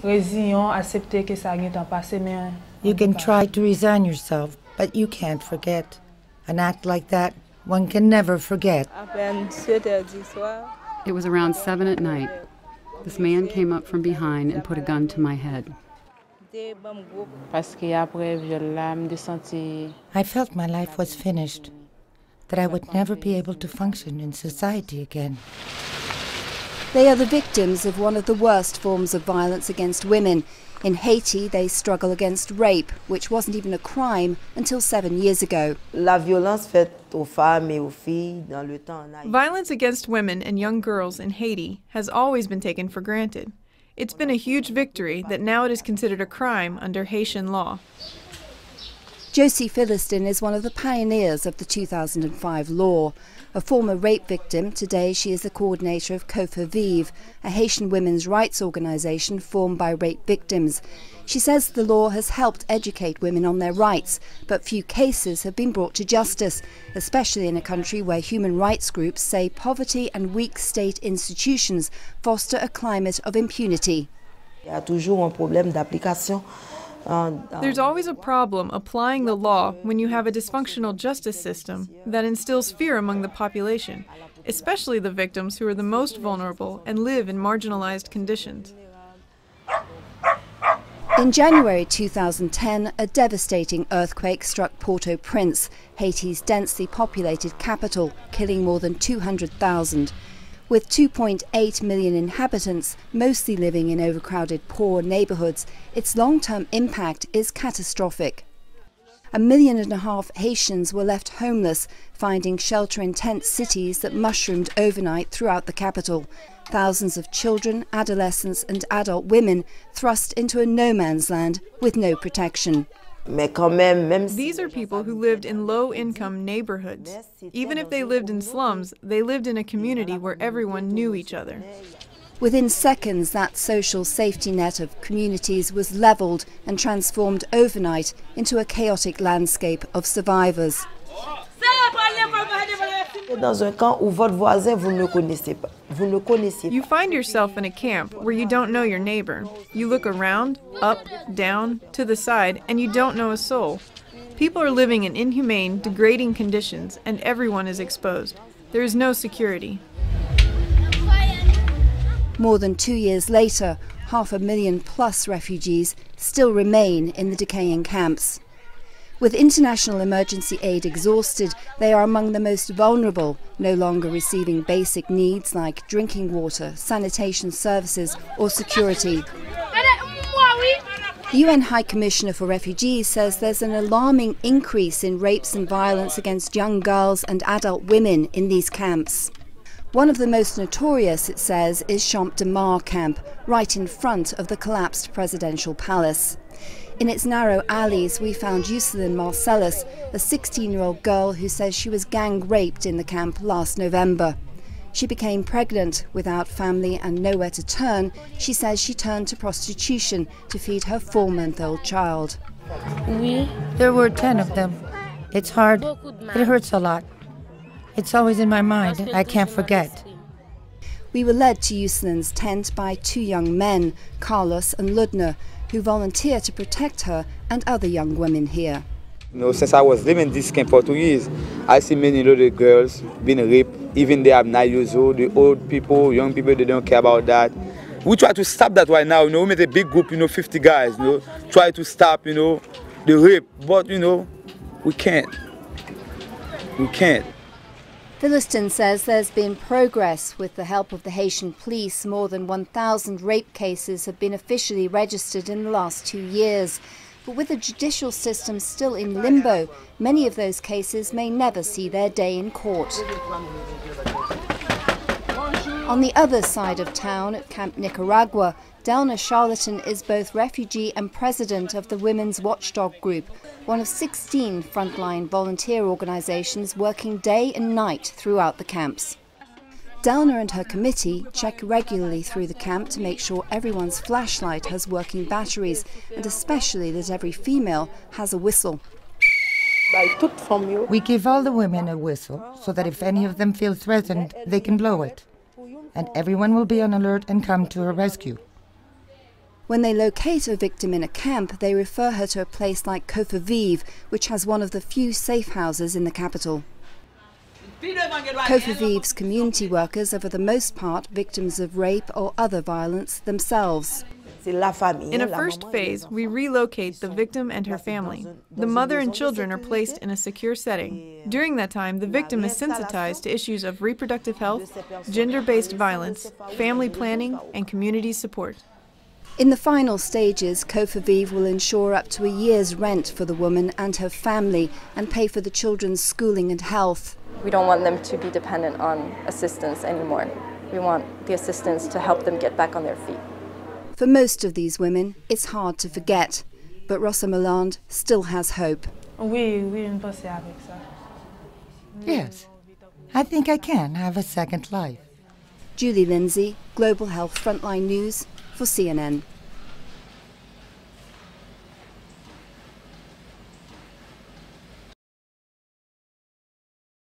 You can try to resign yourself, but you can't forget. An act like that, one can never forget. It was around 7 at night. This man came up from behind and put a gun to my head. I felt my life was finished, that I would never be able to function in society again. They are the victims of one of the worst forms of violence against women. In Haiti, they struggle against rape, which wasn't even a crime until 7 years ago. Violence against women and young girls in Haiti has always been taken for granted. It's been a huge victory that now it is considered a crime under Haitian law. Josie Philistin is one of the pioneers of the 2005 law. A former rape victim, today she is the coordinator of Kofa Vive, a Haitian women's rights organization formed by rape victims. She says the law has helped educate women on their rights, but few cases have been brought to justice, especially in a country where human rights groups say poverty and weak state institutions foster a climate of impunity. There's always a problem applying the law when you have a dysfunctional justice system that instills fear among the population, especially the victims who are the most vulnerable and live in marginalized conditions. In January 2010, a devastating earthquake struck Port-au-Prince, Haiti's densely populated capital, killing more than 200,000. With 2.8 million inhabitants, mostly living in overcrowded poor neighborhoods, its long-term impact is catastrophic. 1.5 million Haitians were left homeless, finding shelter in tent cities that mushroomed overnight throughout the capital. Thousands of children, adolescents and adult women thrust into a no-man's land with no protection. These are people who lived in low-income neighborhoods. Even if they lived in slums, they lived in a community where everyone knew each other. Within seconds, that social safety net of communities was leveled and transformed overnight into a chaotic landscape of survivors. You find yourself in a camp where you don't know your neighbor. You look around, up, down, to the side, and you don't know a soul. People are living in inhumane, degrading conditions, and everyone is exposed. There is no security. More than 2 years later, 500,000+ refugees still remain in the decaying camps. With international emergency aid exhausted, they are among the most vulnerable, no longer receiving basic needs like drinking water, sanitation services or security. The UN High Commissioner for Refugees says there's an alarming increase in rapes and violence against young girls and adult women in these camps. One of the most notorious, it says, is Champ de Mars camp, right in front of the collapsed presidential palace. In its narrow alleys, we found Yuselin Marcellus, a 16-year-old girl who says she was gang raped in the camp last November. She became pregnant. Without family and nowhere to turn, she says she turned to prostitution to feed her 4-month-old child. There were 10 of them. It's hard. It hurts a lot. It's always in my mind. I can't forget. We were led to Yuselin's tent by 2 young men, Carlos and Ludner, who volunteer to protect her and other young women here. Since I was living in this camp for 2 years, I see many little girls being raped. Even they are 9 years old, the old people, young people, they don't care about that. We try to stop that right now, we made a big group, 50 guys, try to stop, the rape, but, we can't. We can't. Philistin says there's been progress. With the help of the Haitian police, more than 1,000 rape cases have been officially registered in the last 2 years. But with the judicial system still in limbo, many of those cases may never see their day in court. On the other side of town, at Camp Nicaragua, Delna Charlatan is both refugee and president of the Women's Watchdog Group, one of 16 frontline volunteer organizations working day and night throughout the camps. Delna and her committee check regularly through the camp to make sure everyone's flashlight has working batteries, and especially that every female has a whistle. We give all the women a whistle so that if any of them feel threatened, they can blow it. And everyone will be on alert and come to her rescue. When they locate a victim in a camp, they refer her to a place like Kofa Vive, which has one of the few safe houses in the capital. Kofa Vive's community workers are for the most part victims of rape or other violence themselves. In a first phase, we relocate the victim and her family. The mother and children are placed in a secure setting. During that time, the victim is sensitized to issues of reproductive health, gender-based violence, family planning, and community support. In the final stages, Kofa Vive will ensure up to a year's rent for the woman and her family and pay for the children's schooling and health. We don't want them to be dependent on assistance anymore. We want the assistance to help them get back on their feet. For most of these women, it's hard to forget, but Rosa Moland still has hope. Yes, I think I can have a second life. Julie Lindsay, Global Health Frontline News for CNN.